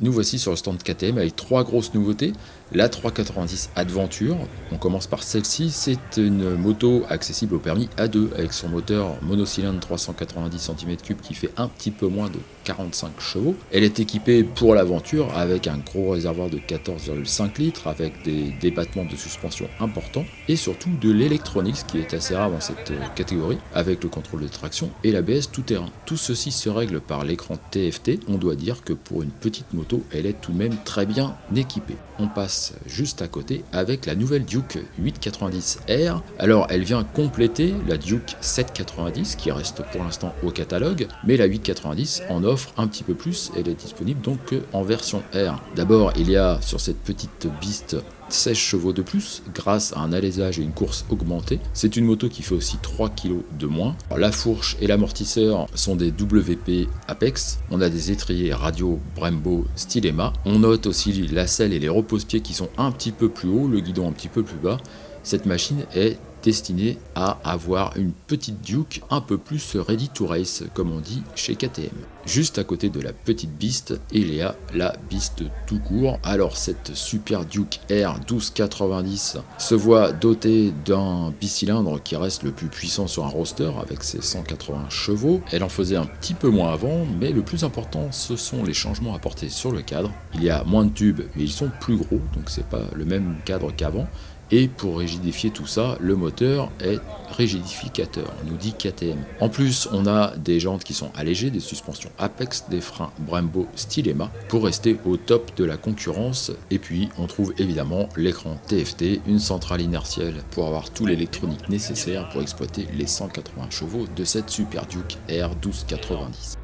Nous voici sur le stand KTM avec trois grosses nouveautés. La 390 Adventure, on commence par celle-ci, c'est une moto accessible au permis A2 avec son moteur monocylindre 390 cm3 qui fait un petit peu moins de 45 chevaux. Elle est équipée pour l'aventure avec un gros réservoir de 14,5 litres avec des débattements de suspension importants et surtout de l'électronique, ce qui est assez rare dans cette catégorie, avec le contrôle de traction et l'ABS tout-terrain. Tout ceci se règle par l'écran TFT. On doit dire que pour une petite moto, elle est tout de même très bien équipée. On passe juste à côté avec la nouvelle Duke 890R. Alors elle vient compléter la Duke 790 qui reste pour l'instant au catalogue, mais la 890 en offre un petit peu plus. Elle est disponible donc en version R. D'abord il y a sur cette petite Beast 16 chevaux de plus grâce à un alésage et une course augmentée. C'est une moto qui fait aussi 3 kg de moins. Alors, la fourche et l'amortisseur sont des WP Apex. On a des étriers radio Brembo Stylema. On note aussi la selle et les repose-pieds qui sont un petit peu plus hauts, le guidon un petit peu plus bas. Cette machine est destinée à avoir une petite Duke un peu plus ready to race comme on dit chez KTM. Juste à côté de la petite Beast, il y a la Beast tout court. Alors cette super Duke R 1290 se voit dotée d'un bicylindre qui reste le plus puissant sur un roadster avec ses 180 chevaux. Elle en faisait un petit peu moins avant, mais le plus important ce sont les changements apportés sur le cadre. Il y a moins de tubes mais ils sont plus gros, donc c'est pas le même cadre qu'avant. Et pour rigidifier tout ça, le moteur est rigidificateur, nous dit KTM. En plus, on a des jantes qui sont allégées, des suspensions Apex, des freins Brembo Stylema pour rester au top de la concurrence. Et puis, on trouve évidemment l'écran TFT, une centrale inertielle pour avoir tout l'électronique nécessaire pour exploiter les 180 chevaux de cette Super Duke R 1290.